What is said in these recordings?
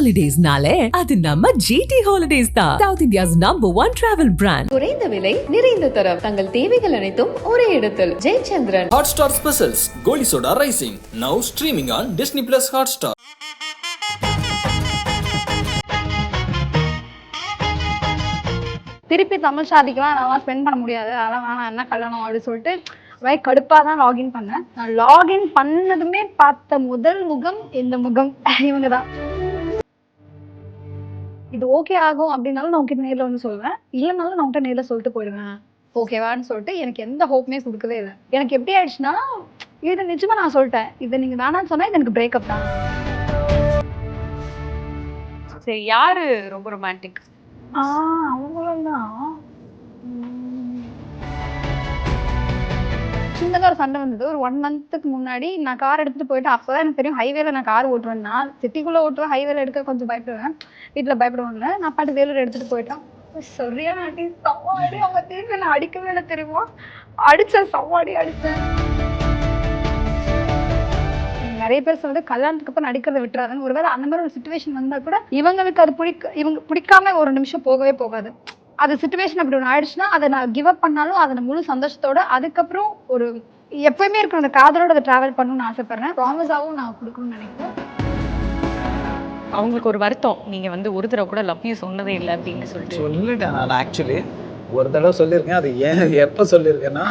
ஹாலிடேஸ்னாலே அது நம்ம GT Holidays தான். South India's #1 travel brand. குறைந்த விலை நிறைந்த தரம் தங்கள் தேவைகள் அனைத்தும் ஒரே இடத்தில். Jayachandran. Hotstar Specials Goli Soda Rising now streaming on Disney Plus Hotstar. திருப்பி தமிழ் சாதிக்கலாம் நான் ஸ்பெண்ட் பண்ண முடியாது, அதெல்லாம் வேணாம், என்ன கல்யாணம் அப்படின்னு சொல்லிட்டு கடுப்பாக தான் லாகின் பண்ணேன். நான் லாகின் பண்ணதுமே பார்த்த முதல் முகம் இந்த முகம், இவங்க தான். இது ஓகே ஆகும் அப்படின்னாலும் நான் உங்ககிட்ட நேரில் வந்து சொல்லுவேன், இல்லைனாலும் நான் உங்கள்கிட்ட நேரில் சொல்லிட்டு போயிடுவேன் ஓகேவான்னு சொல்லிட்டு. எனக்கு எந்த ஹோப்புமே கொடுக்கவே இல்லை. எனக்கு எப்படி ஆயிடுச்சுன்னா, இது நிஜமா நான் சொல்லிட்டேன், இதை நீங்கள் வேணான்னு சொன்னால் இது எனக்கு பிரேக்கப் தான். சரி, யாரு ரொம்ப ரொமான்டிக்? அவங்களும் தான். சின்னதாக ஒரு சண்டை வந்தது ஒரு 1 மந்த்துக்கு முன்னாடி. நான் கார் எடுத்துகிட்டு போயிட்டு, அப்போதான் எனக்கு தெரியும் ஹைவேல நான் கார் ஓட்டுவேன். நான் சிட்டிக்குள்ளே ஓட்டுவேன், ஹைவேல எடுக்க கொஞ்சம் பயப்படுவேன், வீட்டில் பயப்படுவாங்க. நான் பாட்டு வேலூர் எடுத்துகிட்டு போயிட்டேன். சரியான அடி, சவாடி. அவங்க திரும்பி நான் அடிக்கவே இல்லை தெரியுமா, அடித்தேன், சவாடி அடித்தேன். நிறைய பேர் சொல்றது கல்யாணத்துக்கு அப்புறம் நடிக்கிறத விட்டுறாதுன்னு. ஒருவேளை அந்த மாதிரி ஒரு சுச்சுவேஷன் வந்தா கூட இவங்களுக்கு அது பிடிக்காம ஒரு நிமிஷம் போகவே போகாது. அது சுச்சுவேஷன் அப்படி ஒன்று ஆயிடுச்சுன்னா அதை நான் கிவ் அப் பண்ணாலும் அதை முழு சந்தோஷத்தோட அதுக்கப்புறம் ஒரு எப்பயுமே இருக்கிற அந்த காதலோட அதை டிராவல் பண்ணணும்னு ஆசைப்படுறேன். ப்ராமிஸாவும் நான் கொடுக்கணும்னு நினைக்கிறேன். அவங்களுக்கு ஒரு வருத்தம், நீங்க வந்து ஒரு தடவை கூட லவ் யூ சொன்னதே இல்லை அப்படின்னு சொல்லிட்டேன். நான் ஆக்சுவலி ஒரு தடவை சொல்லியிருக்கேன். அது ஏன் எப்போ சொல்லியிருக்கேன்னா,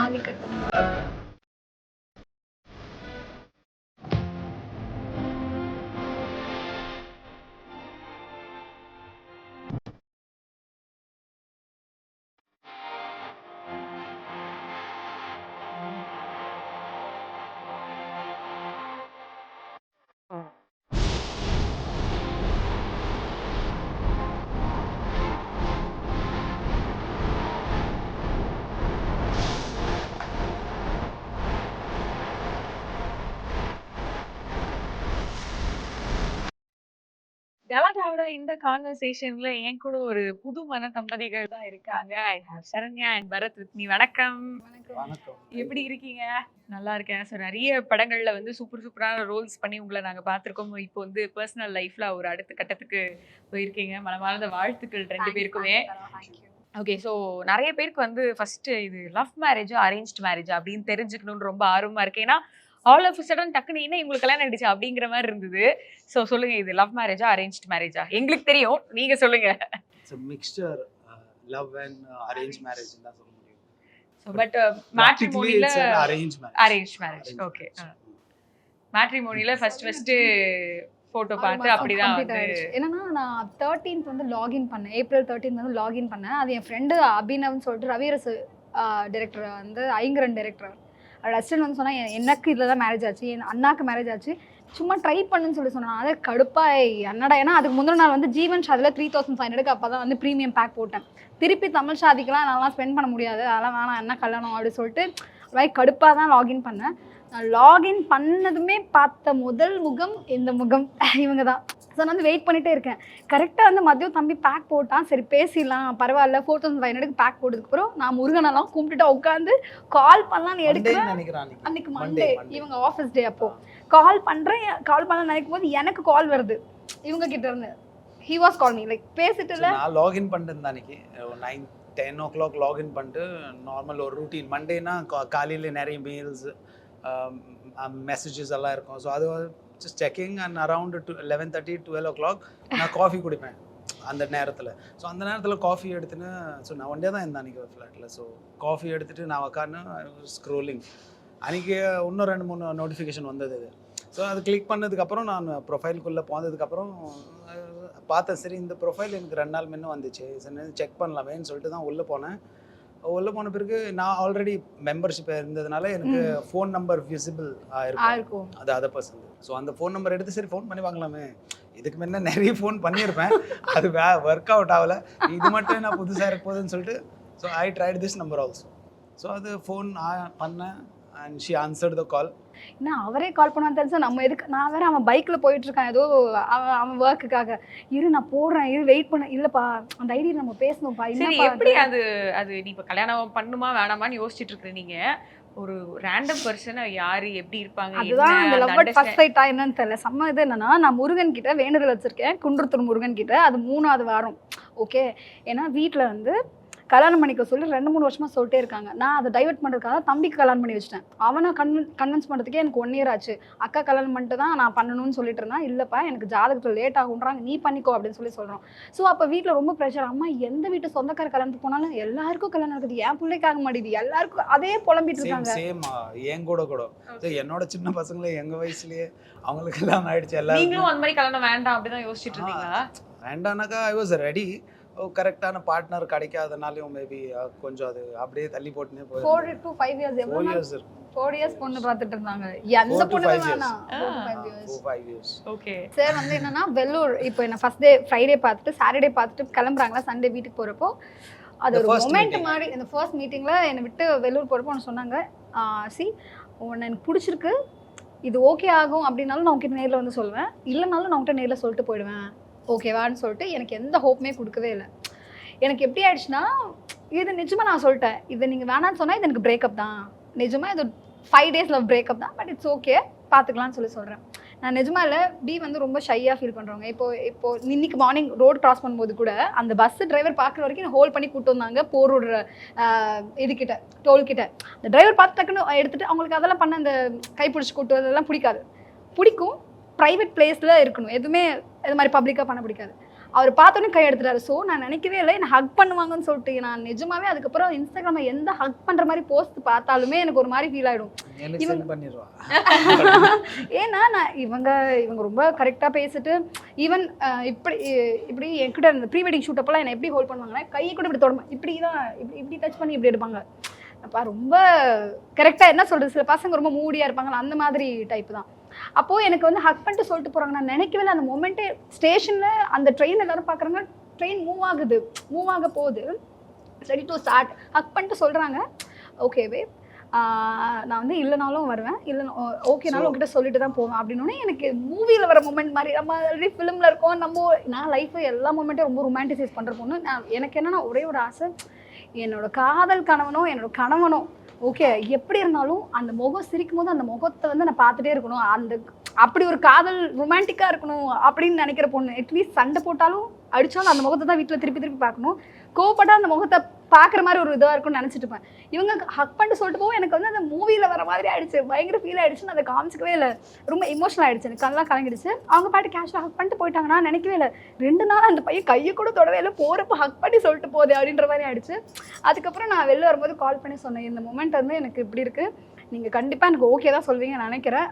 கலாட்டாவோட இந்த கான்வர்சேஷன்ல என் கூட ஒரு புது மன தம்பதிகள் தான் இருக்காங்க. I have Saranya and Bharath with me. வணக்கம். எப்படி இருக்கீங்க? நல்லா இருக்கேன். ஸோ நிறைய படங்கள்ல வந்து சூப்பரான ரோல்ஸ் பண்ணி உங்களை நாங்கள் பார்த்துருக்கோம். இப்போ வந்து பர்சனல் லைஃப்ல ஒரு அடுத்த கட்டத்துக்கு போயிருக்கீங்க. மனமார்ந்த வாழ்த்துக்கள் 2 பேருக்குமே. ஓகே, ஸோ நிறைய பேருக்கு வந்து ஃபர்ஸ்ட் இது லவ் மேரேஜா அரேஞ்ச்டு மேரேஜா அப்படின்னு தெரிஞ்சுக்கணும்னு ரொம்ப ஆர்வமா இருக்கு. ஏன்னா ஆல் ஆஃப் சடன் டக்குன்னு என்ன இவங்களுக்கு கல்யாணம் ஆயிடுச்சு அப்படிங்கிற மாதிரி இருந்தது. ஸோ சொல்லுங்க, இது லவ் மேரேஜா அரேஞ்ச்டு மேரேஜா? எங்களுக்கு தெரியும், நீங்க சொல்லுங்க. It's a mixture love and arranged marriage தான் சொல்ல முடியும். ஸோ பட் மேட்ரிமோனில அரேஞ்ச் மேரேஜ். ஓகே, மேட்ரிமோனில ஃபர்ஸ்ட் போட்டோ பார்த்து அப்படிதான் வந்து. என்னன்னா நான் 13th வந்து லாகின் பண்ணேன், ஏப்ரல் 13th வந்து லாகின் பண்ணேன். அது என் ஃப்ரெண்டு அபினவ்னு சொல்லிட்டு ரவிரசு டைரக்டர் வந்து ஐங்கரன் டைரக்டர் ரெஸ்டன் வந்து சொன்னா, எனக்கு இதில் தான் மேரேஜ் ஆச்சு, என் அண்ணாக்கு மேரேஜ் ஆச்சு, சும்மா ட்ரை பண்ணுன்னு சொல்லி சொன்னான். அதை கடுப்பாக என்னடா. ஏன்னா அதுக்கு முந்தின நாள் வந்து ஜீவன் ஷாதில் 3500 அப்போ தான் வந்து ப்ரீமியம் பேக் போட்டேன். திருப்பி தமிழ் ஷாதிக்கெலாம் நான்லாம் ஸ்பெண்ட் பண்ண முடியாது, அதெல்லாம் வேணாம், என்ன கல்யாணம் அப்படின்னு சொல்லிட்டு கடுப்பாக தான் லாகின் பண்ணேன். நான் லாகின் பண்ணதுமே பார்த்த முதல் முகம் இந்த முகம், இவங்க தான். ஸோ நான் வந்து வெயிட் பண்ணிகிட்டே இருக்கேன். கரெக்டாக வந்து மதியம் தம்பி பேக் போட்டான், சரி பேசிடலாம் பரவாயில்ல. 4500 பேக் போட்டதுக்கப்புறம் நான் முருகனெல்லாம் கும்பிட்டுட்டு உட்காந்து கால் பண்ணலான்னு எடுக்கிறேன். அன்னைக்கு மண்டே, இவங்க ஆஃபீஸ் டே. அப்போ கால் பண்ணலான்னு நினைக்கும் போது எனக்கு கால் வருது இவங்க கிட்ட இருந்து. He was call me like பேசிட்டு இல்லை. நான் லாகின் பண்ணிட்டு அன்னைக்கு 9-10 o'clock லாகின் பண்ணிட்டு நார்மல் ஒரு ரூட்டீன். மண்டேனா காலையில் நிறைய மெயில்ஸ் மெசேஜஸ் எல்லாம் இருக்கும். ஸோ அது just checking and around 11:30-12 o'clock நான் காஃபி குடிப்பேன் அந்த நேரத்தில். ஸோ அந்த நேரத்தில் காஃபி எடுத்துன்னு, ஸோ நான் ஒன் டே தான் இருந்தேன் அன்றைக்கி ஃப்ளாட்டில். ஸோ காஃபி எடுத்துகிட்டு நான் உட்காந்து ஸ்க்ரோலிங். அன்றைக்கி இன்னும் 2-3 நோட்டிஃபிகேஷன் வந்தது. ஸோ அது கிளிக் பண்ணதுக்கப்புறம் நான் ப்ரொஃபைலுக்குள்ளே போனதுக்கப்புறம் பார்த்தேன், சரி இந்த ப்ரொஃபைல் எனக்கு 2 நாள் முன்ன வந்துச்சு, சரி செக் பண்ணலாமேன்னு சொல்லிட்டு தான் உள்ளே போனேன். உள்ளே போன பிறகு நான் ஆல்ரெடி மெம்பர்ஷிப் இருந்ததுனால எனக்கு ஃபோன் நம்பர் விசிபிள் ஆயிருக்கும், அது அதர் பர்சன். ஸோ அந்த ஃபோன் நம்பர் எடுத்து சரி ஃபோன் பண்ணி வாங்கலாமே. இதுக்கு முன்ன நிறைய ஃபோன் பண்ணியிருப்பேன், அது ஒர்க் அவுட் ஆகலை. இது மட்டும் நான் புதுசாக இருக்க போகுதுன்னு சொல்லிட்டு so I tried this number also. So அது ஃபோன் பண்ணேன் and she answered the call. ஏன்னா அவரே கால் பண்ணான்னு தெரிஞ்சா நம்ம எதுக்கு, நான் வேற அவன் பைக்கில் போயிட்டுருக்கான் ஏதோ அவன் ஒர்க்குக்காக, நான் போடுறேன் வெயிட் பண்ண. இல்லைப்பா அந்த ஐடியில் நம்ம பேசணும்ப்பா. சரி, எப்படி அது நீ இப்போ கல்யாணம் பண்ணுமா வேணாமான்னு யோசிச்சுட்டு இருக்கிற நீங்க ஒரு ரேண்டம் பர்சனை யாரு எப்படி இருப்பாங்க அதுதான் என்ன, அந்த அந்த லவ் அட் ஃபர்ஸ்ட் understand- சைட்டா என்னன்னு தெரியல. செம்ம இது என்னன்னா, நான் முருகன் கிட்ட வேண்டுதல் வச்சிருக்கேன், குன்றத்தூர் முருகன் கிட்ட. அது 3வது வாரம். ஓகே, ஏன்னா வீட்டில் வந்து கல்யாணம் பண்ணிக்க சொல்லி 2-3 வருஷமா சொல்லிட்டே இருக்காங்க. நான் அதை டைவர்ட் பண்ணுறதுக்காக தம்பிக்கு கல்யாணம் பண்ணி வச்சிட்டேன். அவனை கன்வின்ஸ் பண்ணுறதுக்கே எனக்கு 1 இயர் ஆச்சு. அக்கா கல்யாணம் பண்ணிட்டு தான் நான் பண்ணணும்னு சொல்லிட்டு இருந்தான். இல்லைப்பா எனக்கு ஜாதகத்தில் லேட் ஆகுன்றாங்க, நீ பண்ணிக்கோ அப்படின்னு சொல்கிறோம். ஸோ அப்போ வீட்டில் ரொம்ப ப்ரெஷர். அம்மா எந்த வீட்டு சொந்தக்கார கல்யாணத்துக்கு போனாலும் எல்லாருக்கும் கல்யாணம் இருக்குது, என் பிள்ளைக்காக மாட்டேது, எல்லாருக்கும் அதே புலம்பிட்டு இருக்காங்க. சேம் என் கூட என்னோட சின்ன பசங்களே எங்க வயசுலயே அவங்களுக்கு எல்லாம் ஆயிடுச்சு. எல்லாரும் நீங்களும் அந்த மாதிரி கல்யாணம் வேண்டாம் அப்படிதான் யோசிச்சுட்டு இருந்தீங்களா? வேண்டானாக்கா ஐ வாஸ் ரெடி. கரெக்டான பார்ட்னர் கிடைக்காதனாலையும் மேபி கொஞ்சம் அது அப்படியே தள்ளி போட்டுனே 4 to 5 years 4 years இருக்கும். 4 years பொண்ணு பார்த்துட்டு இருந்தாங்க. எந்த 4 to பொண்ணு 5 years. வேணாம். 4 to 5 years. 5 years. Okay. Sir வந்து என்னன்னா வெள்ளூர் இப்போ என்ன ஃபர்ஸ்ட் டே ஃப்ரைடே பார்த்துட்டு சாட்டர்டே பார்த்துட்டு கிளம்புறாங்களா, சண்டே வீட்டுக்கு போகிறப்போ அது The ஒரு first மொமெண்ட் meeting. மாதிரி. இந்த ஃபர்ஸ்ட் மீட்டிங்கில் என்னை விட்டு வெள்ளூர் போகிறப்போ ஒன்று சொன்னாங்க, உன்னை எனக்கு பிடிச்சிருக்கு, இது ஓகே ஆகும் அப்படின்னாலும் நான் உங்ககிட்ட நேரில் வந்து சொல்லுவேன், இல்லைனாலும் நான் உங்ககிட்ட நேரில் சொல்லிட்டு போயிடுவேன் ஓகேவான்னு சொல்லிட்டு எனக்கு எந்த ஹோப்புமே கொடுக்கவே இல்லை. எனக்கு எப்படி ஆயிடுச்சுன்னா, இது நிஜமாக நான் சொல்லிட்டேன், இதை நீங்கள் வேணான்னு சொன்னால் இது எனக்கு பிரேக்கப் தான், நிஜமாக இது 5 days லவ் பிரேக்கப் தான், பட் இட்ஸ் ஓகே பார்த்துக்கலாம்னு சொல்கிறேன். நான் நிஜமாக இல்லை, பி வந்து ரொம்ப ஷையாக ஃபீல் பண்ணுறவங்க. இப்போ இன்னைக்கு மார்னிங் ரோடு கிராஸ் பண்ணும்போது கூட அந்த பஸ் டிரைவர் பார்க்குற வரைக்கும் நான் ஹோல்ட் பண்ணி கூப்பிட்டு வந்தாங்க போரூர் இதுக்கிட்ட டோல்கிட்ட. அந்த டிரைவர் பார்த்து டக்குன்னு எடுத்துகிட்டு, அவங்களுக்கு அதெல்லாம் பண்ண அந்த கைப்பிடிச்சி கூட்டு அதெல்லாம் பிடிக்கும். ப்ரைவேட் பிளேஸில் இருக்கணும், எதுவுமே இது மாதிரி பப்ளிக்காக பண்ண பிடிக்காது. அவர் பார்த்தோன்னே கை எடுத்துட்டாரு. ஸோ நான் நினைக்கவே இல்லை என்னை ஹக் பண்ணுவாங்கன்னு சொல்லிட்டு. நான் நிஜமாவே அதுக்கப்புறம் இன்ஸ்டாகிராமில் எந்த ஹக் பண்ணுற மாதிரி போஸ்ட் பார்த்தாலுமே எனக்கு ஒரு மாதிரி ஃபீல் ஆகிடும். ஏன்னா நான் இவங்க ரொம்ப கரெக்டாக பேசிட்டு ஈவன் இப்படி என்கிட்ட இந்த ப்ரீ வெட்டிங் ஷூட் அப்பெல்லாம் என்னை எப்படி ஹோல்ட் பண்ணுவாங்கன்னா, கையை கூட இப்படி தொடமா இப்படி தான் இப்படி டச் பண்ணி இப்படி எடுப்பாங்க. அப்பா ரொம்ப கரெக்டாக என்ன சொல்கிறது, சில பசங்க ரொம்ப மூடியாக இருப்பாங்க, அந்த மாதிரி டைப்பு தான். அப்போது எனக்கு வந்து ஹக் பண்ணிட்டு சொல்லிட்டு போகிறாங்க. நான் நினைக்கவே இல்லை அந்த மொமெண்ட்டே. ஸ்டேஷனில் அந்த ட்ரெயின் எல்லாரும் பார்க்குறாங்க, ட்ரெயின் மூவ் ஆக போகுது, ரெடி டு ஸ்டார்ட். ஹக் பண்ணிட்டு சொல்கிறாங்க, ஓகேவே நான் வந்து இல்லைனாலும் வருவேன், இல்லைனா ஓகேனாலும் உங்ககிட்ட சொல்லிட்டு தான் போவேன் அப்படின்னோடனே எனக்கு மூவியில் வர மொமெண்ட் மாதிரி. நம்ம ஆல்ரெடி ஃபிலிமில் இருக்கோம், நான் லைஃப்பை எல்லா மொமெண்ட்டையும் ரொம்ப ரொமான்டிசைஸ் பண்ணுற பொண்ணு. எனக்கு என்னன்னா ஒரே ஒரு ஆசை, என்னோட காதல் என்னோட கணவனோ ஓகே எப்படி இருந்தாலும் அந்த முகம் சிரிக்கும் போது அந்த முகத்தை வந்து நான் பார்த்துட்டே இருக்கணும், அப்படி ஒரு காதல் ரொமான்டிக்காக இருக்கணும் அப்படின்னு நினைக்கிற பொண்ணு. அட்லீஸ்ட் சண்டை போட்டாலும் அடித்தாலும் அந்த முகத்தை தான் வீட்டில் திருப்பி பார்க்கணும், கோவப்பட்டா அந்த முகத்தை பார்க்குற மாதிரி ஒரு இதாக இருக்கும்னு நினச்சிட்டு இருப்பேன். இவங்க ஹக் பண்ணிட்டு சொல்லிட்டு போவோம், எனக்கு வந்து அந்த மூவியில் வர மாதிரி ஆயிடுச்சு, பயங்கர ஃபீல் ஆயிடுச்சு. நான் அதை காமிச்சிக்கவே இல்லை, ரொம்ப இமோஷனல் ஆயிடுச்சு, எனக்கு கண்ணெல்லாம் கலங்கிடுச்சு. அவங்க பாட்டு கேஷுவலாக ஹக் பண்ணிட்டு போயிட்டாங்க. நான் நினைக்கவே இல்லை, 2 நாள் அந்த பையன் கையை கூட தொடவே இல்லை, போகிறப்ப ஹக் பண்ணி சொல்லிட்டு போகுது அப்படின்ற மாதிரி ஆயிடுச்சு. அதுக்கப்புறம் நான் வெளில வரும்போது கால் பண்ணி சொன்னேன், இந்த மொமெண்ட் வந்து எனக்கு இப்படி இருக்குது, நீங்கள் கண்டிப்பாக எனக்கு ஓகே தான் சொல்வீங்கன்னு நினைக்கிறேன்,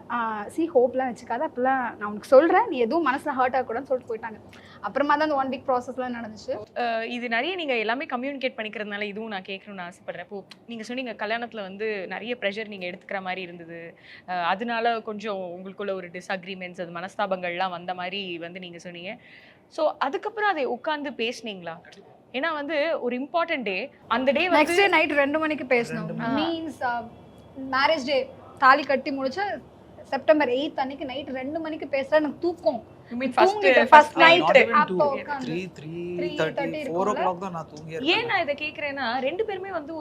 ஹோப்லாம் வச்சுக்காத, அப்போல்லாம் நான் உனக்கு சொல்கிறேன், நீ எதுவும் மனசில் ஹர்ட் ஆகக்கூடாதுன்னு சொல்லிட்டு போயிட்டாங்க. அப்புறமா தான் அந்த 1 week ப்ராசஸ்லாம் நடந்துச்சு. இது நிறைய நீங்கள் எல்லாமே கம்யூனிகேட் பண்ணிக்கிறதுனால இதுவும் நான் கேட்கணும்னு ஆசைப்பட்றேன். இப்போ நீங்கள் சொன்னீங்க கல்யாணத்தில் வந்து நிறைய ப்ரெஷர் நீங்கள் எடுத்துக்கிற மாதிரி இருந்தது, அதனால கொஞ்சம் உங்களுக்குள்ள ஒரு டிஸ்அக்ரிமெண்ட்ஸ், அது மனஸ்தாபங்கள்லாம் வந்த மாதிரி வந்து நீங்கள் சொன்னீங்க. ஸோ அதுக்கப்புறம் அதை உட்காந்து பேசுனீங்களா? ஏன்னா வந்து ஒரு இம்பார்ட்டன்ட் டே, அந்த டே நெக்ஸ்ட் டே நைட் 2 மணிக்கு பேசணும். மீன்ஸ் மேரேஜ் டே தாலி கட்டி முடிச்சு செப்டம்பர் 8 அன்னைக்கு நைட் 2 மணிக்கு பேசுறேன். எனக்கு தூக்கம் ஃபர்ஸ்ட் நைட் அப்போ 3:30 4 o'clock தான் நான் தூங்கியிருக்கேன். ஏன் நான் இதை கேட்குறேன்னா, 2 பேருமே வந்து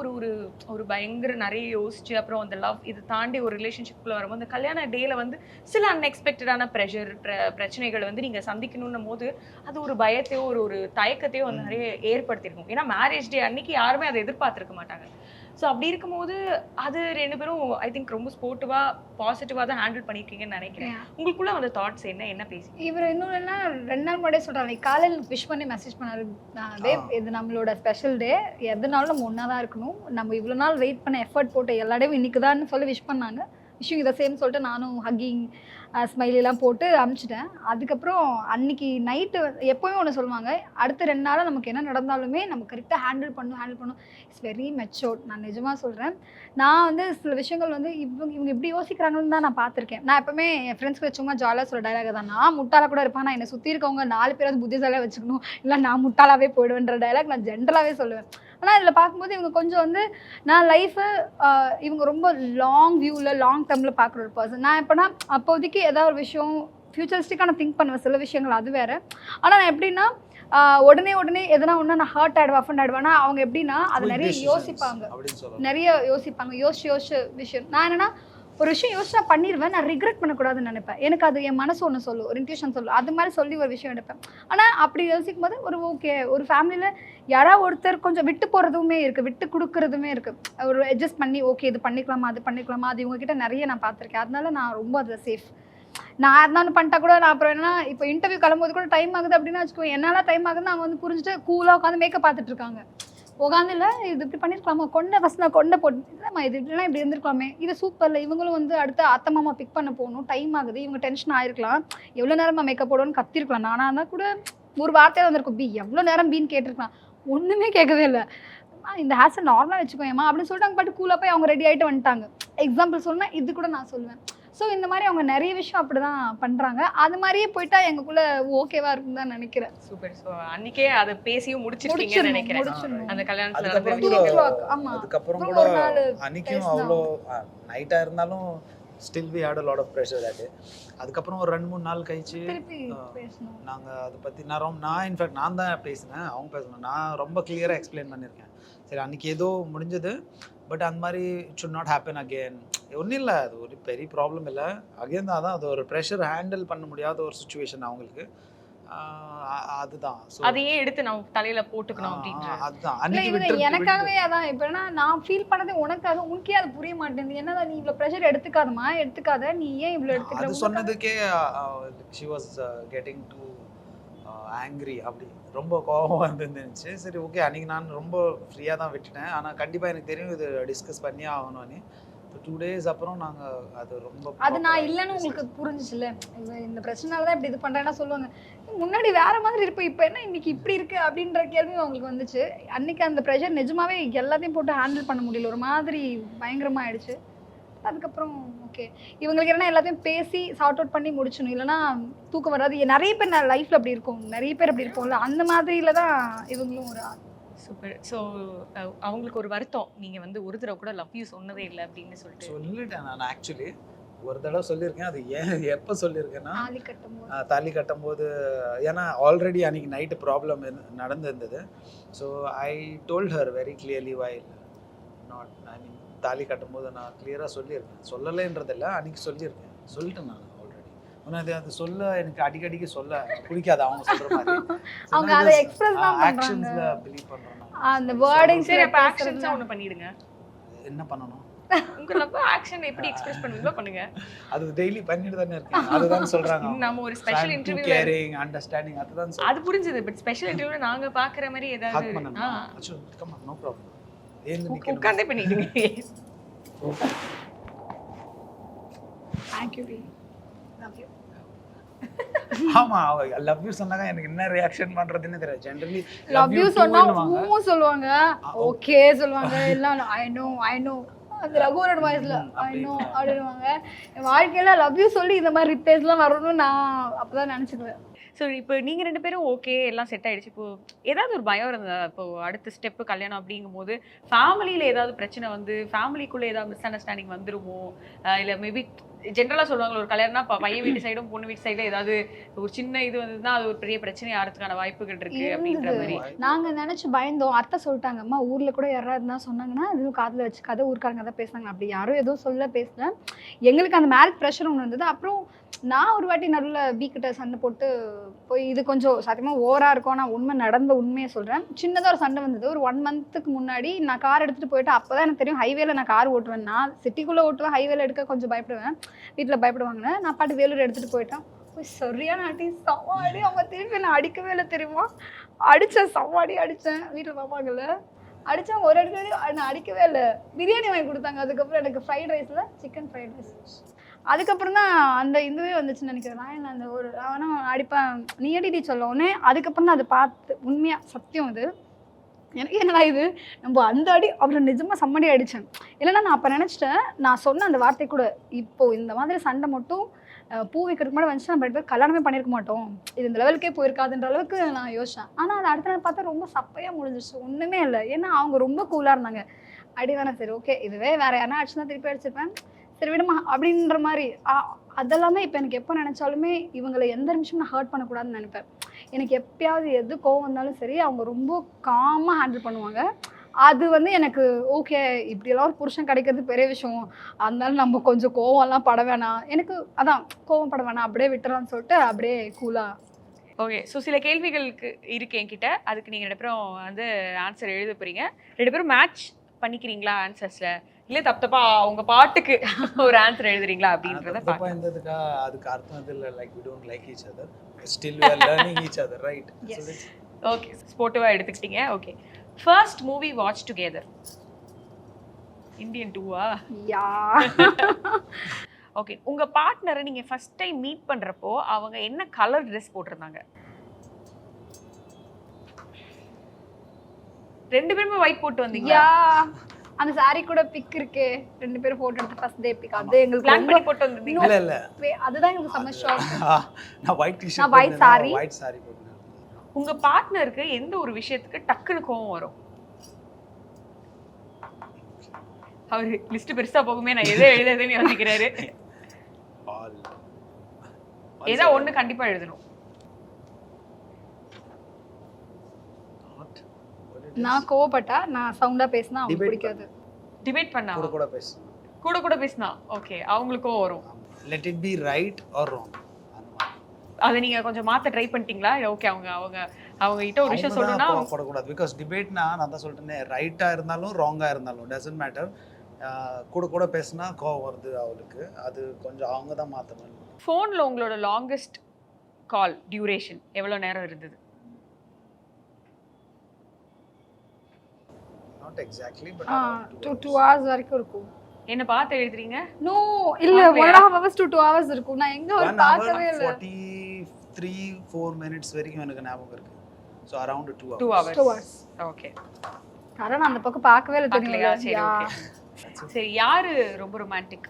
ஒரு பயங்கர நிறைய யோசிச்சு அப்புறம் அந்த லவ் இதை தாண்டி ஒரு ரிலேஷன்ஷிப்குள்ள வரும்போது அந்த கல்யாண டேல வந்து சில அன்எக்ஸ்பெக்டடான பிரச்சனைகள் வந்து நீங்க சந்திக்கணும்னும் போது அது ஒரு பயத்தையோ ஒரு தயக்கத்தையோ வந்து நிறைய ஏற்படுத்தியிருக்கும். ஏன்னா மேரேஜ் டே அன்னைக்கு யாருமே அதை எதிர்பார்த்திருக்க மாட்டாங்க. ஸோ அப்படி இருக்கும்போது அது 2 பேரும் ஐ திங்க் ரொம்ப ஸ்போர்ட்டிவாக பாசிட்டிவாக தான் ஹேண்டில் பண்ணியிருக்கீங்கன்னு நினைக்கிறேன். உங்களுக்குள்ள அந்த தாட்ஸ் என்ன பேசி இவர் இன்னும் என்ன 2 நாள் முன்னாடியே சொல்கிறாங்க, காலையில் விஷ் பண்ணி மெசேஜ் பண்ணாரு, இது நம்மளோட ஸ்பெஷல் டே, எதுனாலும் நம்ம ஒன்றா தான் இருக்கணும், நம்ம இவ்வளோ நாள் வெயிட் பண்ண எஃபர்ட் போட்டு எல்லா டேவும் இன்னைக்கு தான் சொல்லி விஷ் பண்ணாங்க. விஷயம் இதை சேம் சொல்லிட்டு நானும் ஹக்கிங் ஸ்மைலிலாம் போட்டு அனுப்பிச்சிட்டேன். அதுக்கப்புறம் அன்றைக்கி நைட்டு எப்போவுமே ஒன்று சொல்லுவாங்க, அடுத்த 2 நாளாக நமக்கு என்ன நடந்தாலுமே நம்ம கரெக்டாக ஹேண்டில் பண்ணும். It's very matured. நான் நிஜமாக சொல்கிறேன். நான் வந்து சில விஷயங்கள் வந்து இவங்க இப்படி யோசிக்கிறாங்கன்னு தான் நான் பார்த்துருக்கேன். நான் எப்போவுமே என் ஃப்ரெண்ட்ஸ்க்கு சும்மா ஜாலியாக சொல்கிற டைலாக தான், நான் முட்டாளாக கூட இருப்பேன், நான் என்னை சுற்றி இருக்கவங்க 4 பேராவது புத்திசாலியாக வச்சுக்கணும், இல்லை நான் முட்டாளாகவே போயிடுவேன்ற டைலாக் நான் ஜென்ரலாகவே சொல்லுவேன். ஆனால் இதில் பார்க்கும்போது இவங்க கொஞ்சம் வந்து நான் லைஃபை இவங்க ரொம்ப லாங் வியூவில் லாங் டேர்மில் பார்க்குற ஒரு பர்சன். நான் எப்போனா அப்போதைக்கு ஏதாவது ஒரு விஷயம் ஃபியூச்சரிஸ்டிக்காக நான் திங்க் பண்ணுவேன் சில விஷயங்கள், அது வேறு. ஆனால் நான் எப்படின்னா உடனே எதனா ஒன்று நான் ஹர்ட் ஆகிடுவேன், அஃபண்ட் ஆகிடுவேன்னா அவங்க எப்படின்னா அதை நிறைய யோசிப்பாங்க, யோசிச்சு விஷயம். நான் என்னென்னா ஒரு விஷயம் யோசிச்சா பண்ணிடுவேன், நான் ரிக்ரெட் பண்ணக்கூடாதுன்னு நினைப்பேன். எனக்கு அது என் மனசு ஒன்று சொல்லும், ஒரு இன்ட்யூஷன் சொல்லும், அது மாதிரி சொல்லி ஒரு விஷயம் எடுப்பேன். ஆனால் அப்படி யோசிக்கும் போது ஒரு ஓகே, ஒரு ஃபேமிலியில் யாராவது ஒருத்தர் கொஞ்சம் விட்டு போகிறதுமே இருக்குது, விட்டு கொடுக்குறதுமே இருக்குது. ஒரு அட்ஜஸ்ட் பண்ணி ஓகே இது பண்ணிக்கலாமா அது பண்ணிக்கலாமா, அது இவங்ககிட்ட நிறைய நான் பார்த்துருக்கேன். அதனால நான் ரொம்ப அதில் சேஃப். நான் இருந்தாலும் பண்ணிட்டா கூட நான் அப்புறம் என்ன, இப்போ இன்டர்வியூ கிளம்பும்போது கூட டைம் ஆகுது அப்படின்னா வச்சுக்கோங்க, என்னால் டைம் ஆகுதுன்னு அவங்க வந்து புரிஞ்சுட்டு கூலாக உட்காந்து மேக்கப் பார்த்துட்டு இருக்காங்க. உட்காந்து இல்லை இது இப்படி பண்ணியிருக்கலாமா, ஃபஸ்ட் நான் கொண்டை போட்டு இல்லைம்மா இது இப்படிலாம் இப்படி இருந்திருக்கலாமே, இது சூப்பரில். இவங்களும் வந்து அடுத்த அத்தை மாமா பிக் பண்ண போகணும், டைம் ஆகுது, இவங்க டென்ஷன் ஆகிருக்கலாம், எவ்வளோ நேரமாக மேக்கப் போடணும்னு கத்திருக்கலாம். நானாக இருந்தால் கூட ஒரு வார்த்தையாக வந்திருக்கும், எவ்வளோ நேரம் பீன்னு கேட்டிருக்கலாம். ஒன்றுமே கேட்கவே இல்லை, இந்த ஹேர்ஸை நார்மலாக வச்சுக்கோயம்மா அப்படின்னு சொல்லிட்டு அவங்க பாட்டு கூலாக போய் அவங்க ரெடி ஆகிட்டு வந்துட்டாங்க. எக்ஸாம்பிள் சொல்லணும்னா இது கூட நான் சொல்லுவேன். ஸோ இந்த மாதிரி அவங்க நிறைய விஷயம் அப்படி தான் பண்ணுறாங்க. அது மாதிரியே போயிட்டா எங்களுக்குள்ள ஓகேவா இருக்குன்னு தான் நினைக்கிறேன். சூப்பர். ஸோ அன்னைக்கே அதை பேசியும் முடிச்சிருக்கீங்கன்னு நினைக்கிறேன் அந்த கல்யாணத்துல. அதுக்கப்புறம் கூட அன்னைக்கும் அவ்வளோ நைட்டாக இருந்தாலும் still we had a lot of pressure that day. அதுக்கப்புறம் ஒரு 2-3 நாள் கழிச்சு நாங்கள் அதை பற்றி நான் இன்ஃபேக்ட் நான் தான் பேசினேன், அவங்க பேசணும். நான் ரொம்ப கிளியராக எக்ஸ்பிளைன் பண்ணியிருக்கேன். சரி அன்றைக்கி ஏதோ முடிஞ்சது, பட் அந்த மாதிரி it should not happen again. ஒன்றும் இல்லை, அது ஒரு பெரிய ப்ராப்ளம் இல்லை. அகெயின் தான் அது ஒரு ப்ரெஷர் ஹேண்டில் பண்ண முடியாத ஒரு சுச்சுவேஷன் அவங்களுக்கு. அதுதான் அதையே எடுத்து நம்ம தலையில போட்டுக்கணும் அப்படின்ற அதுதான் அன்னைக்கு எனக்காகவே. அதான் இப்போ நான் ஃபீல் பண்ணது உனக்காக, உனக்கே அது புரிய மாட்டேங்குது. என்னடா நீ இவ்வளோ ப்ரெஷர் எடுத்துக்காதமா, எடுத்துக்காத, நீ ஏன் இவ்வளோ எடுத்துக்க. அது சொன்னதுக்கே she was getting too angry, அப்படி ரொம்ப கோபம் வந்துருந்துச்சு. சரி ஓகே, அன்றைக்கி நான் ரொம்ப ஃப்ரீயாக தான் விட்டுட்டேன். ஆனால் கண்டிப்பாக எனக்கு தெரியும் இது டிஸ்கஸ் பண்ணியே ஆகணும்னு. 2 days அப்புறம் நாங்கள் அது ரொம்ப அது நான் இல்லைன்னு உங்களுக்கு புரிஞ்சிச்சுல்ல, இந்த பிரச்சனால தான் இப்படி இது பண்ணுறேன்னா சொல்லுவாங்க, முன்னாடி வேற மாதிரி இருப்பேன், இப்போ என்ன இன்னைக்கு இப்படி இருக்கு அப்படின்ற கேள்வியும் அவங்களுக்கு வந்துச்சு. அன்னைக்கு அந்த ப்ரெஷர் நிஜமாவே எல்லாத்தையும் போட்டு ஹேண்டில் பண்ண முடியல, ஒரு மாதிரி பயங்கரமாக ஆயிடுச்சு. அதுக்கப்புறம் ஓகே இவங்களுக்கு என்ன எல்லாத்தையும் பேசி சார்ட் அவுட் பண்ணி முடிச்சணும், இல்லைன்னா தூக்கம் வராது. நிறைய பேர் நான் லைஃப்பில் அப்படி இருக்கும், நிறைய பேர் அப்படி இருப்போம்ல, அந்த மாதிரில தான் இவங்களும் ஒரு சூப்பர். ஸோ அவங்களுக்கு ஒரு வருத்தம், நீங்கள் வந்து ஒரு தடவை கூட லவ் யூ சொன்னதே இல்லை அப்படின்னு சொல்லிட்டேன். நான் ஆக்சுவலி ஒரு தடவை சொல்லியிருக்கேன். அது ஏன் எப்போ சொல்லியிருக்கேன்னா தாலி கட்டும்போது, ஏன்னா ஆல்ரெடி அன்றைக்கி நைட்டு ப்ராப்ளம் நடந்திருந்தது. So I told her very clearly while not, I mean தாலி கட்டும்போது நான் கிளியராக சொல்லியிருக்கேன். சொல்லலைன்றதில்ல, அன்றைக்கி சொல்லிட்டேன் நான் ஆல்ரெடி. ஆனால் அது சொல்ல எனக்கு அடிக்கடிக்கு சொல்ல பிடிக்காது. அவங்க சொல்கிற மாதிரி அவங்க அதை எக்ஸ்பிரஸ் தான் ஆக்ஷன்ஸில் பிலீவ் பண்ணுறாங்க. அந்த வேர்டிங் சரி, அப்போ ஆக்ஷன்ஸாக ஒன்று பண்ணிவிடுங்க. என்ன பண்ணணும்? உங்கள் லவ் ஆக்ஷன் எப்படி எக்ஸ்பிரஸ் பண்ணுவீங்களோ பண்ணுங்க. அது டெய்லி பண்ணிட்டு தானே இருக்கேன். அதுதான் சொல்றாங்க. நம்ம ஒரு ஸ்பெஷல் இன்டர்வியூ கேரிங் அண்டர்ஸ்டாண்டிங் அதுதான் சொல்றாங்க. அது புரிஞ்சது. பட் ஸ்பெஷல் இன்டர்வியூல நாங்க பாக்குற மாதிரி ஏதாவது அச்சோ கம் ஆன், நோ ப்ராப்ளம். ஏந்து நிக்கணும். உட்கார்ந்தே பண்ணிடுங்க. Thank you. Love you. ஆமா, லவ் யூ சொன்னாங்க எனக்கு என்ன ரியாக்ஷன் பண்றதுன்னு தெரியல. ஜெனரலி லவ் யூ சொன்னா ஊ சொல்லுவாங்க, ஓகே சொல்லுவாங்க, எல்லாம் ஐ நோ அந்த ரகுவரோட வாய்ஸ்ல ஐ நோ அப்படின்வாங்க. என் வாழ்க்கையில லவ் யூ சொல்லி இந்த மாதிரி ரிப்பேர்ஸ்லாம் வரணும்னு நான் அப்பதான் நினைச்சுக்குவேன். ஸோ இப்போ நீங்கள் 2 பேரும் ஓகே எல்லாம் செட் ஆகிடுச்சு. இப்போ ஏதாவது ஒரு பயம் இருந்ததா? இப்போ அடுத்த ஸ்டெப்பு கல்யாணம் அப்படிங்கும் போது ஃபேமிலியில் ஏதாவது பிரச்சனை வந்து ஃபேமிலிக்குள்ளே ஏதாவது மிஸ் அண்டர்ஸ்டாண்டிங் வந்துருமோ, இல்லை மேபி ஜென்ரலாக சொல்லுவாங்க ஒரு கல்யாணம்னா பையன் வீட்டு சைடும் பொண்ணு வீட்டு சைடும் ஏதாவது ஒரு சின்ன இது வந்துன்னா அது ஒரு பெரிய பிரச்சனை ஆகிறதுக்கான வாய்ப்புகள் இருக்கு அப்படின்ற மாதிரி நாங்கள் நினச்சி பயந்தோம். அத்தை சொல்லிட்டாங்க, அம்மா ஊரில் கூட யாராவது இருந்தால் சொன்னாங்கன்னா எதுவும் காதில் வச்சு கதை ஊருக்காரங்க தான் பேசுனாங்க. அப்படி யாரும் எதுவும் சொல்ல பேசல. எங்களுக்கு அந்த மேரேஜ் ப்ரெஷர் ஒன்று இருந்தது. அப்புறம் நான் ஒரு வாட்டி நடுவில் வீக்கிட்ட சண்டை போட்டு போய் இது கொஞ்சம் சத்தியமாக ஓவராக இருக்கும். நான் உண்மையை சொல்கிறேன். சின்னதாக ஒரு சண்டை வந்தது ஒரு 1 monthக்கு முன்னாடி. நான் கார் எடுத்துகிட்டு போயிட்டு அப்போ தான் எனக்கு தெரியும் ஹைவேல நான் கார் ஓட்டுவேன். நான் சிட்டிக்குள்ளே ஓட்டுவேன், ஹைவேல எடுக்க கொஞ்சம் பயப்படுவேன், வீட்டில் பயப்படுவாங்கன்னு. நான் பாட்டு வேலூர் எடுத்துகிட்டு போயிட்டேன். போய் சரியான அடி, சவாடி. அவங்க திருப்பி நான் அடிக்கவே இல்லை தெரியுமா, அடித்தேன், சவாடி அடித்தேன். வீட்டில் பார்ப்பாங்கல்ல, அடித்தேன். ஒரு அடிக்கடி நான் அடிக்கவே இல்லை. பிரியாணி வாங்கி கொடுத்தாங்க. அதுக்கப்புறம் எனக்கு ஃப்ரைட் ரைஸில் சிக்கன் ஃப்ரைட் ரைஸ். அதுக்கப்புறம் தான் அந்த இதுவே வந்துச்சுன்னு நினைக்கிறேன். நான் என்ன அந்த ஒரு ஆனால் அடிப்பேன் நீ அடி சொல்லவுடனே அதுக்கப்புறம் தான் அதை பார்த்து உண்மையாக சத்தியம் இது எனக்கு என்னடா இது நம்ம அந்த அடி அப்புறம் நிஜமாக செம்மடி அடித்தேன். இல்லைன்னா நான் அப்போ நினச்சிட்டேன், நான் சொன்ன அந்த வார்த்தை கூட இப்போது இந்த மாதிரி சண்டை மட்டும் பூ வைக்கிறதுக்கு முன்னாடி வந்துச்சு நம்ம 2 பேர் கல்யாணமே பண்ணியிருக்க மாட்டோம், இது இந்த லெவலுக்கே போயிருக்காதுன்ற அளவுக்கு நான் யோசித்தேன். ஆனால் அது அடுத்த நாள் பார்த்தா ரொம்ப சப்பையாக முடிஞ்சிச்சு. ஒன்றுமே இல்லை. ஏன்னா அவங்க ரொம்ப கூலாக இருந்தாங்க. அடி வேணா சரி ஓகே, இதுவே வேறு யாருன்னா அடிச்சுன்னா திருப்பி அடிச்சிருப்பேன், சரி விடுமா அப்படின்ற மாதிரி. அதெல்லாமே இப்போ எனக்கு எப்போ நினச்சாலுமே இவங்களை எந்த நிமிஷமும் நான் ஹர்ட் பண்ணக்கூடாதுன்னு நினைப்பேன். எனக்கு எப்பயாவது எது கோவம் வந்தாலும் சரி அவங்க ரொம்ப காமாக ஹேண்டில் பண்ணுவாங்க. அது வந்து எனக்கு ஓகே, இப்படியெல்லாம் ஒரு புருஷன் கிடைக்கிறது பெரிய விஷயம், அதனால நம்ம கொஞ்சம் கோவம்லாம் பட வேணாம், எனக்கு அதான் கோவம் பட வேணாம், அப்படியே விட்டுறலாம்னு சொல்லிட்டு அப்படியே கூலாக. ஓகே, ஸோ சில கேள்விகளுக்கு இருக்கு என்கிட்ட, அதுக்கு நீங்கள் 2 பேரும் வந்து ஆன்சர் எழுத போகிறீங்க. 2 பேரும் மேட்ச் பண்ணிக்கிறீங்களா ஆன்சர்ஸில், இல்லை தப்பா அவங்க பாட்டுக்கு ஒரு ஆன்சர் எழுதுறீங்களா அப்படின்றத பார்க்கலாம். இருந்ததுக்கா அதுக்கு அர்த்தம் இது இல்லை, like we don't like each other, still we are learning each other, right? Yes. Okay, ஸ்போர்ட்டிவாக எடுத்துக்கிட்டீங்க. Okay, first movie watch together, Indian 2வா? யா. ஓகே, உங்கள் பார்ட்னரை நீங்கள் ஃபர்ஸ்ட் டைம் மீட் பண்ணுறப்போ அவங்க என்ன கலர் ட்ரெஸ் போட்டிருந்தாங்க? 2 பேருமே ஒயிட் போட்டு வந்தீங்க. யா, அந்த சாரி கூட பிக் இருக்கே, 2 பேரும் போட்டோ எடுத்து ஃபர்ஸ்ட் டே பிக். அது எங்களுக்கு பிளான் ரொம்ப பண்ணி போட்டு வந்திருந்தீங்க. இல்ல இல்ல அதுதான் எங்களுக்கு செம்ம ஷாக். நான் ஒயிட் டி-ஷர்ட் நான் white saree. ஒயிட் saree போட்டேன். உங்க பார்ட்னருக்கு எந்த ஒரு விஷயத்துக்கு டக்குனு கோவம் வரும்? அவரு லிஸ்ட் பெருசா போகுமே, நான் எதை எழுதுறதுன்னு யோசிக்கிறாரு. ஆல் ஏதோ ஒண்ணு கண்டிப்பா எழுதணும். நான் கோவப்பட்டா, நான் சவுண்டா பேசினா அவங்களுக்கு Debate பிடிக்காது. டிபேட் பண்ணா கூட கூட பேசு. கூட பேசினா ஓகே அவங்களுக்கும் வரும். let it be right or wrong. அதை நீங்க கொஞ்சம் மாத்த ட்ரை பண்ணிட்டீங்களா? ஓகே, அவங்க அவங்க அவங்க கிட்ட ஒரு விஷயம் சொல்லணும்னா போடக்கூடாது. பிகாஸ் டிபேட்னா நான் தான் சொல்லிட்டேனே, ரைட்டா இருந்தாலும் ராங்கா இருந்தாலும் டசன்ட் மேட்டர். கூட கூட பேசினா கோவம் வருது அவளுக்கு, அது கொஞ்சம் அவங்க தான் மாற்றணும். ஃபோன்ல உங்களோட லாங்கஸ்ட் கால் டியூரேஷன் எவ்வளவு நேரம் இருந்தது? நாட் எக்ஸாக்ட்லி பட் 2 hours வரைக்கும் இருக்கும். என்ன பார்த்து எழுதுறீங்க? நோ இல்ல, 1.5 hours to 2 hours இருக்கும். நான் எங்க ஒரு பார்க்கவே இல்ல. 43-4 minutes வரைக்கும் எனக்கு ஞாபகம் இருக்கு. So around 2 hours. 2 hours. 2 hours. Okay, காரணம் அந்த பக்கம் பார்க்கவே இல்ல பார்க்கலையா? சரி, தெரியுமா? ஓகே. சரி, யாரு ரொம்ப ரொமான்டிக்?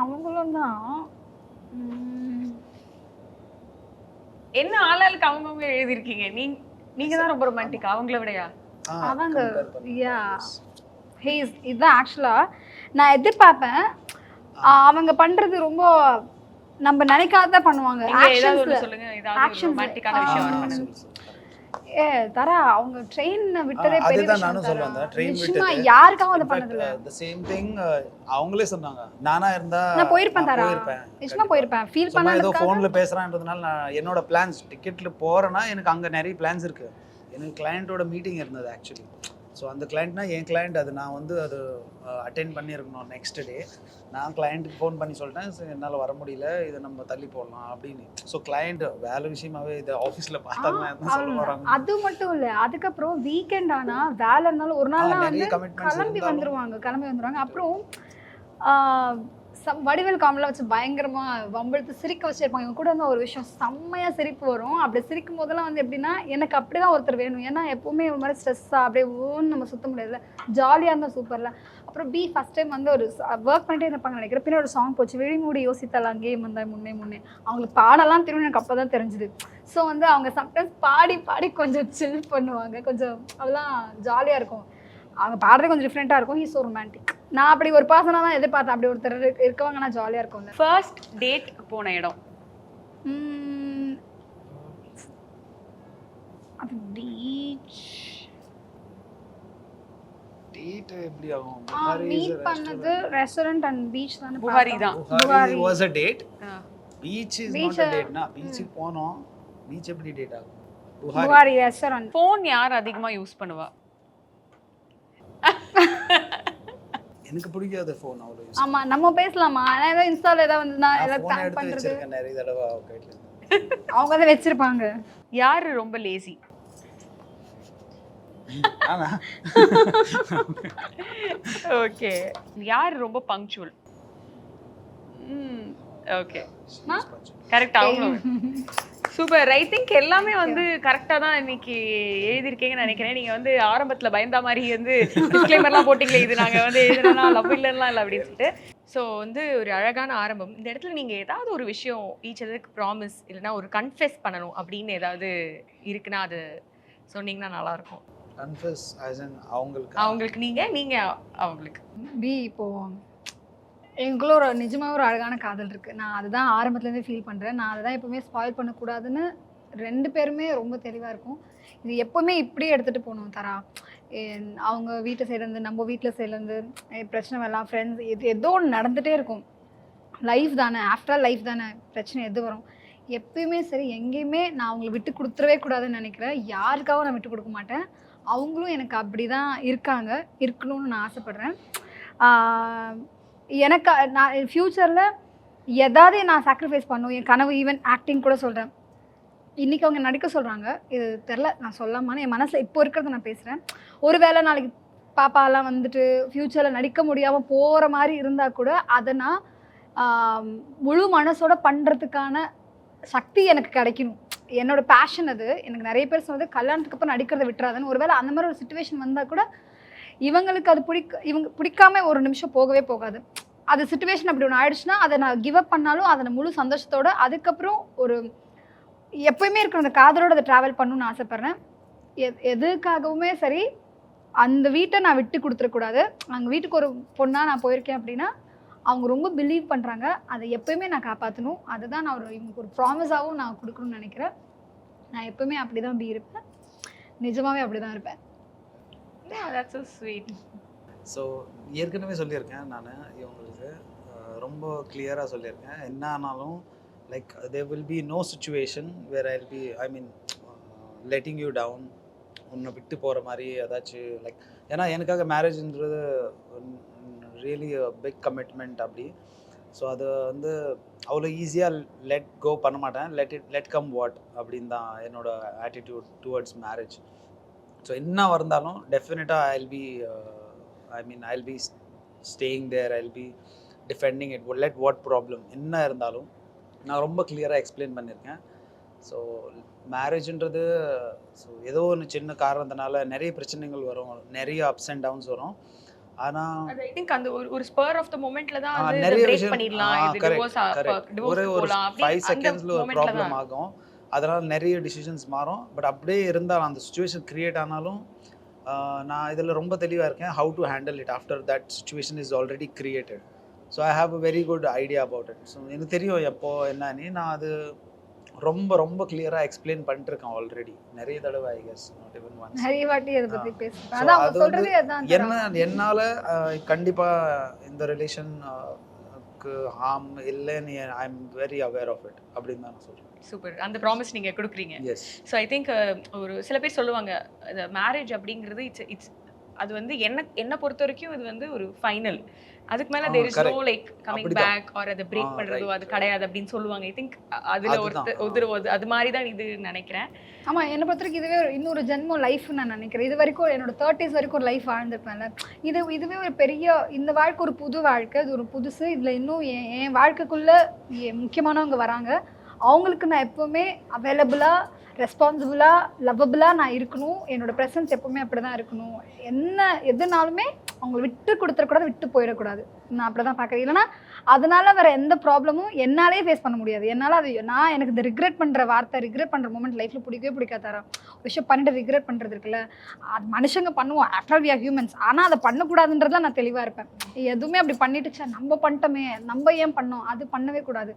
அவங்களும் தான். என்ன ஆளாளுக்கு அவங்கவுங்க எழுதிருக்கீங்க. நீங்க தான் ரொம்ப ரொமான்டிக் அவங்கள விடையா? அவங்க யா இதுதான் ஆக்சுவலா நான் எதிர்பார்ப்பேன். அவங்க பண்றது ரொம்ப நம்ம நினைக்காத பண்ணுவாங்க. ஏதாவது ஒண்ணு சொல்லுங்க, ஏதாவது ரொமான்டிக்கான விஷயம் அவர் பண்ணது. தரா அவங்க ட்ரெயின் விட்டதே பெரிய அதுதான் விஷயம். நானும் சொல்ல வந்தேன், ட்ரெயின் நிச்சயமா விட்டது. யாருக்காவது அது பண்ணது இல்ல. the same thing அவங்களே சொன்னாங்க. நானா இருந்தா நான் போயிருப்பேன் தரா, நிச்சயமா போயிருப்பேன். ஃபீல் சும்மா ஏதோ பண்ணதுக்காக ஃபோன்ல பேசுறான்றதுனால நான் என்னோட பிளான்ஸ் டிக்கெட்ல போறேன்னா எனக்கு அங்க நிறைய பிளான்ஸ் இருக்கு. எனக்கு கிளையண்டோட மீட்டிங் இருந்தது ஆக்சுவலி. ஸோ அந்த கிளையண்ட்னா என் கிளையண்ட், அது நான் வந்து அது அட்டென்ட் பண்ணியிருக்கணும் நெக்ஸ்ட் டே. நான் கிளையண்ட்டுக்கு ஃபோன் பண்ணி சொல்லிட்டேன், என்னால் வர முடியல, இதை நம்ம தள்ளி போடலாம் அப்படின்னு. ஸோ கிளையண்ட் வேலை விஷயமாவே இதை ஆஃபீஸில் பார்த்தாங்க சொல்ல வராங்க. அது மட்டும் இல்ல, அதுக்கப்புறம் வீக்கெண்ட் ஆனா வேலை இருந்தாலும் ஒரு நாள் நிறைய வந்து commitments கிளம்பி இருந்தாலும். வந்துருவாங்க. அப்புறம் வடிவேல் காமெடியில் வச்சு பயங்கரமா வம்பிழுத்து சிரிக்க வச்சிருப்பாங்க. இவங்க கூட வந்து ஒரு விஷயம் செம்மையா சிரிப்பு வரும். அப்படி சிரிக்கும் போதெல்லாம் வந்து எப்படின்னா எனக்கு அப்படிதான் ஒருத்தர் வேணும். ஏன்னா எப்பவுமே ஒரு மாதிரி ஸ்ட்ரெஸ்ஸா அப்படியே ஓன்னு நம்ம சுத்த முடியாதுல்ல, ஜாலியா இருந்தா சூப்பர்ல. அப்புறம் ஃபர்ஸ்ட் டைம் வந்து ஒரு ஒர்க் பண்ணிட்டே இருப்பாங்க நினைக்கிறேன். பின்னாடி ஒரு சாங் போச்சு, விழிமூடி யோசித்தால் அங்கேயே வந்தாய் முன்னே முன்னே. அவங்களுக்கு பாடலாம் தெரியும், எனக்கு அப்பதான் தெரிஞ்சுது. ஸோ வந்து அவங்க சம்டைம்ஸ் பாடி பாடி கொஞ்சம் சில் பண்ணுவாங்க, கொஞ்சம் அதெல்லாம் ஜாலியா இருக்கும். அவங்க பாடுறது கொஞ்சம் டிஃப்ரெண்ட்டாக இருக்கும். He so romantic. நான் அப்படி ஒரு பர்சனாக தான் எதிர்பார்த்தேன். அப்படி ஒருத்தர் இருக்கவங்கன்னா ஜாலியாக இருக்கும்ல. ஃபர்ஸ்ட் டேட் போன இடம்? அது பீச். டேட் எப்படி ஆகும்? மீட் பண்ணது ரெஸ்டாரண்ட் அண்ட் பீச் தானே. புகாரி தான். Bukhari was a date. Beach is not a date. பீச்சுக்கு போனோம், பீச் எப்படி டேட் ஆகும்? புகாரி ரெஸ்டாரண்ட். ஃபோன் யார் அதிகமா யூஸ் பண்ணுவா? எனக்கு பிடிக்காத ஃபோன் அவ்வளோ யூஸ். ஆமா, நம்ம பேசலாமா? நான் ஏதோ இன்ஸ்டால ஏதாவது வந்து நான் ஏதாவது ஃபோன் டேக் எடுத்து பண்றது வச்சிருக்கேன் நிறைய தடவை கையில. அவங்க தான் வச்சிருப்பாங்க. யாரு ரொம்ப லேசி? ஆனா ஓகே. யாரு ரொம்ப பங்க்சுவல்? Okay, correct. அவங்களும் சூப்பர். ஐ திங்க் எல்லாமே வந்து கரெக்டாக தான் இன்னைக்கு எழுதியிருக்கீங்கன்னு நினைக்கிறேன். நீங்கள் வந்து ஆரம்பத்தில் பயந்தா மாதிரி வந்து டிஸ்க்ளைமர்லாம் போட்டிங்களே, இது நாங்கள் வந்து எழுதுனா லவ் இல்லைன்னா இல்லை அப்படின்னு சொல்லிட்டு. ஸோ வந்து ஒரு அழகான ஆரம்பம். இந்த இடத்துல நீங்கள் ஏதாவது ஒரு விஷயம் ஈச் அதற்கு ப்ராமிஸ் இல்லைன்னா ஒரு கன்ஃபெஸ் பண்ணணும் அப்படின்னு ஏதாவது இருக்குன்னா அது சொன்னீங்கன்னா நல்லாயிருக்கும். கன்ஃபெஸ் as in அவங்களுக்கு அவங்களுக்கு நீங்கள் அவங்களுக்கு இப்போ எங்களுக்குள்ள ஒரு நிஜமாக ஒரு அழகான காதல் இருக்குது. நான் அதுதான் ஆரம்பத்துலேருந்தே ஃபீல் பண்ணுறேன். நான் அதை தான் எப்போவுமே ஸ்பாயில் பண்ணக்கூடாதுன்னு 2 பேருமே ரொம்ப தெளிவாக இருக்கும். இது எப்போவுமே இப்படியே எடுத்துகிட்டு போகணும் தரா. அவங்க வீட்டு சைட்லேருந்து நம்ம வீட்டில் சைட்லேருந்து பிரச்சனை வரலாம், ஃப்ரெண்ட்ஸ் ஏதோ ஒன்று நடந்துகிட்டே இருக்கும். லைஃப் தானே, ஆஃப்டர் லைஃப் தானே, பிரச்சனை எது வரும். எப்பயுமே சரி, எங்கேயுமே நான் அவங்களை விட்டு கொடுத்துடவே கூடாதுன்னு நினைக்கிறேன். யாருக்காகவும் நான் விட்டு கொடுக்க மாட்டேன். அவங்களும் எனக்கு அப்படி தான் இருக்காங்க, இருக்கணும்னு நான் ஆசைப்பட்றேன். எனக்கு நான் ஃப்யூச்சரில் எதாவது நான் சாக்ரிஃபைஸ் பண்ணும் என் கனவு. ஈவன் ஆக்டிங் கூட சொல்கிறேன். இன்றைக்கி அவங்க நடிக்க சொல்கிறாங்க, இது தெரில நான் சொல்லாமான்னு என் மனசில் இப்போ இருக்கிறத நான் பேசுகிறேன். ஒரு வேளை நாளைக்கு பாப்பாலாம் வந்துட்டு ஃப்யூச்சரில் நடிக்க முடியாமல் போகிற மாதிரி இருந்தால் கூட அதை நான் முழு மனசோட பண்ணுறதுக்கான சக்தி எனக்கு கிடைக்கணும். என்னோடய பேஷன் அது. எனக்கு நிறைய பேர் சொன்னது கல்யாணத்துக்கு அப்புறம் நடிக்கிறத விட்டுறாதுன்னு. ஒருவேளை அந்த மாதிரி ஒரு சுச்சுவேஷன் வந்தால் கூட இவங்களுக்கு அது இவங்க பிடிக்காம ஒரு நிமிஷம் போகவே போகாது. அது சுச்சுவேஷன் அப்படி ஒன்று ஆயிடுச்சுன்னா அதை நான் கிவ் அப் பண்ணாலும் அதை நான் முழு சந்தோஷத்தோட அதுக்கப்புறம் ஒரு எப்போயுமே இருக்கிற அந்த காதலோடு அதை ட்ராவல் பண்ணணும்னு ஆசைப்பட்றேன். எதுக்காகவுமே சரி, அந்த வீட்டை நான் விட்டு கொடுத்துடக்கூடாது. அங்கே வீட்டுக்கு ஒரு பொண்ணாக நான் போயிருக்கேன் அப்படின்னா அவங்க ரொம்ப பிலீவ் பண்ணுறாங்க, அதை எப்போயுமே நான் காப்பாற்றணும். அதுதான் நான் இவங்களுக்கு ஒரு ப்ராமிஸாகவும் நான் கொடுக்கணும்னு நினைக்கிறேன். நான் எப்போயுமே அப்படி தான் இருப்பேன், நிஜமாகவே அப்படி தான் இருப்பேன். That's so sweet. ஸோ ஏற்கனவே சொல்லியிருக்கேன் நான், இவங்களுக்கு ரொம்ப கிளியராக சொல்லியிருக்கேன். என்ன ஆனாலும் like there will be no situation where I'll be, I mean, letting you down, உன்னை விட்டு போகிற மாதிரி ஏதாச்சும் லைக். ஏன்னா எனக்காக மேரேஜ்ன்றது ரியலி பிக் கமிட்மெண்ட் அப்படி. ஸோ அது வந்து அவ்வளோ ஈஸியாக லெட் கோ பண்ண மாட்டேன். லெட் கம் வாட் அப்படின்னு தான் என்னோடய ஆட்டிடியூட் டுவர்ட்ஸ் மேரேஜ். ஸோ என்ன இருந்தாலும் டெஃபினட்டாக I'll be staying there, I'll be defending it, let what problem என்ன இருந்தாலும் நான் ரொம்ப கிளியராக எக்ஸ்பிளைன் பண்ணியிருக்கேன். ஸோ மேரேஜ்ன்றது ஸோ ஏதோ ஒன்று சின்ன காரணத்தினால நிறைய பிரச்சனைகள் வரும், நிறைய அப்ஸ் அண்ட் டவுன்ஸ் வரும். ஆனால் ஐ திங்க் அந்த ஒரு ஸ்பர் ஆஃப் த மொமெண்ட்ல தான் அது நிறைய பிரேக் விஷயம் பண்ணிடலாம், இது டிவோர்ஸ் ஒரு போலாம் 5 செகண்ட்ஸில் ஒரு ப்ராப்ளம் ஆகும். அதனால் நிறைய டிசிஷன்ஸ் மாறும். பட் அப்படியே இருந்தாலும் அந்த சுச்சுவேஷன் க்ரியேட் ஆனாலும் நான் இதில் ரொம்ப தெளிவாக இருக்கேன். How to handle it after that situation is already created. So I have a very good idea about it. So எனக்கு தெரியும் எப்போ என்னன்னு. நான் அது ரொம்ப ரொம்ப கிளியராக எக்ஸ்பிளைன் பண்ணிட்டுருக்கேன் ஆல்ரெடி நிறைய தடவை. I guess not even once நிறைய வாட்டி அதை பற்றி பேசுகிறேன். அதான் அவங்க சொல்கிறதே அதான். என்னால் கண்டிப்பாக இந்த ரிலேஷனுக்கு ஹார்ம் இல்லைன்னு I am very aware of it அப்படின்னு தான் நான் சொல்கிறேன். சூப்பர். அந்த ப்ராமிஸ் நீங்கள் கொடுக்குறீங்க. எஸ். ஸோ ஐ திங்க் ஒரு சில பேர் சொல்லுவாங்க இந்த மேரேஜ் அப்படிங்கிறது இட்ஸ் அது வந்து என்ன பொறுத்த வரைக்கும் இது வந்து ஒரு ஃபைனல். அதுக்கு மேலே there is no like coming back or அதை பிரேக் பண்ணுறதோ அது கிடையாது அப்படின்னு சொல்லுவாங்க. ஐ திங்க் அதில் ஒருத்தர் அது மாதிரி தான் இது நினைக்கிறேன். ஆமாம், என்னை பொறுத்த வரைக்கும் இதுவே இன்னொரு ஜென்மம் லைஃப்னு நான் நினைக்கிறேன். இது வரைக்கும் என்னோட 30s வரைக்கும் ஒரு லைஃப் வாழ்ந்துருப்பேன்ல. இதுவே ஒரு பெரிய இந்த வாழ்க்கை ஒரு புது வாழ்க்கை, இது ஒரு புதுசு. இதில் இன்னும் என் வாழ்க்கைக்குள்ளே முக்கியமானவங்க வராங்க. அவங்களுக்கு நான் எப்போவுமே அவைலபிளாக, ரெஸ்பான்சிபிளாக, லவ்வபிளாக நான் இருக்கணும். என்னோடய ப்ரெசன்ஸ் எப்போவுமே அப்படி தான் இருக்கணும். எதுனாலுமே அவங்களை விட்டு கொடுத்துடக்கூடாது, விட்டு போயிடக்கூடாது. நான் அப்படி தான் பார்க்குறேன். இல்லைனா அதனால் வேறு எந்த ப்ராப்ளமும் என்னாலே ஃபேஸ் பண்ண முடியாது. என்னால் அது எனக்கு இந்த ரிக்ரெட் பண்ணுற வார்த்தை, ரிக்ரெட் பண்ணுற மூமெண்ட் லைஃப்பில் பிடிக்காது தரேன். விஷயம் பண்ணிட்டு ரிக்ரெட் பண்ணுறது இருக்குல்ல, அது மனுஷங்க பண்ணுவோம், ஆஃப்டர் வி ஆர் ஹியூமன்ஸ். ஆனால் அதை பண்ணக்கூடாதுன்றதுலாம் நான் தெளிவாக இருப்பேன். எதுவுமே அப்படி பண்ணிட்டுச்சா நம்ம பண்ணிட்டோமே, நம்ம ஏன் பண்ணோம், அது பண்ணவே கூடாது.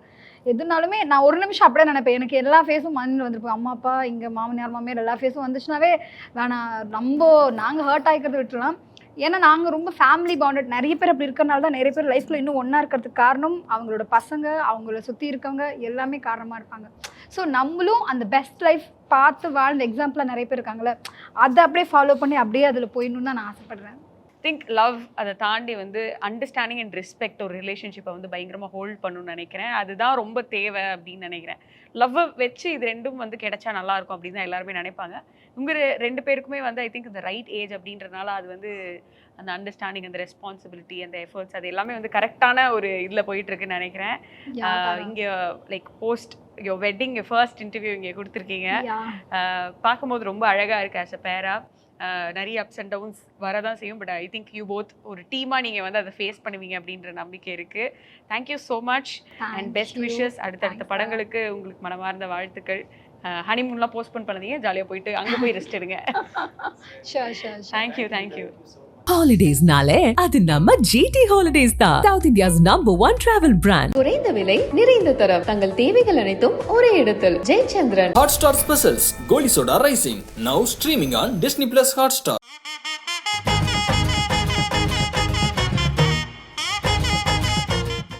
எதுனாலுமே நான் ஒரு நிமிஷம் அப்படியே நினைப்பேன். எனக்கு எல்லா ஃபேஸும் மண்ணில் வந்துருப்போம். அம்மா அப்பா இங்கே மாமனார் மாமியார் எல்லா ஃபேஸும் வந்துச்சுனாவே வேணாம், நாங்கள் ஹர்ட் ஆகிக்கிறத விட்டுலாம். ஏன்னா நாங்கள் ரொம்ப ஃபேமிலி பாண்டட். நிறைய பேர் அப்படி இருக்கிறனால தான் நிறைய பேர் லைஃப்பில் இன்னும் ஒன்றா இருக்கிறதுக்கு காரணம் அவங்களோட பசங்க, அவங்கள சுற்றி இருக்கவங்க எல்லாமே காரணமாக இருப்பாங்க. ஸோ நம்மளும் அந்த பெஸ்ட் லைஃப் பார்த்து வாழ்ந்த எக்ஸாம்பிளாக நிறைய பேர் இருக்காங்களே, அதை அப்படியே ஃபாலோ பண்ணி அப்படியே அதில் போயிடணுன்னு தான் நான் ஆசைப்பட்றேன். திங்க் லவ் அதை தாண்டி வந்து அண்டர்ஸ்டாண்டிங் அண்ட் ரெஸ்பெக்ட் ஒரு ரிலேஷன்ஷிப்பை வந்து பயங்கரமாக ஹோல்ட் பண்ணணும்னு நினைக்கிறேன். அதுதான் ரொம்ப தேவை அப்படின்னு நினைக்கிறேன். லவ்வை வச்சு இது ரெண்டும் வந்து கிடைச்சா நல்லாயிருக்கும் அப்படின்னு தான் எல்லாருமே நினைப்பாங்க. உங்கள் 2 பேருக்குமே வந்து ஐ திங்க் இந்த ரைட் ஏஜ் அப்படின்றதுனால அது வந்து அந்த அண்டர்ஸ்டாண்டிங், அந்த ரெஸ்பான்சிபிலிட்டி, அந்த எஃபர்ட்ஸ் அது எல்லாமே வந்து கரெக்டான ஒரு இதில் போயிட்டுருக்குன்னு நினைக்கிறேன். இங்கே like post your wedding first interview இங்கே கொடுத்துருக்கீங்க. பார்க்கும்போது ரொம்ப அழகாக இருக்குது ஆஸ் அ பேரா. நிறைய அப்ஸ் அண்ட் டவுன்ஸ் வரதான் செய்யும். But I think you both ஒரு டீமாக நீங்கள் வந்து அதை ஃபேஸ் பண்ணுவீங்க அப்படின்ற நம்பிக்கை இருக்குது. Thank you so much and best wishes. அடுத்தடுத்த படங்களுக்கு உங்களுக்கு மனமார்ந்த வாழ்த்துக்கள். ஹனிமூன்லாம் போஸ்ட்போன் பண்ணாதீங்க, ஜாலியாக போயிட்டு அங்கே போய் ரெஸ்ட் எடுங்க. ஷூர். தேங்க்யூ. So much. ஹாலிடேஸ்னாலே அது நம்ம GT ஹாலிடேஸ் தான். South India's #1 travel brand. குறைந்த விலை நிறைந்த தரம் தங்கள் தேவைகள் அனைத்தும் ஒரே இடத்தில் Jayachandran. Hotstar Specials Goli Soda Rising now streaming on Disney Plus Hotstar.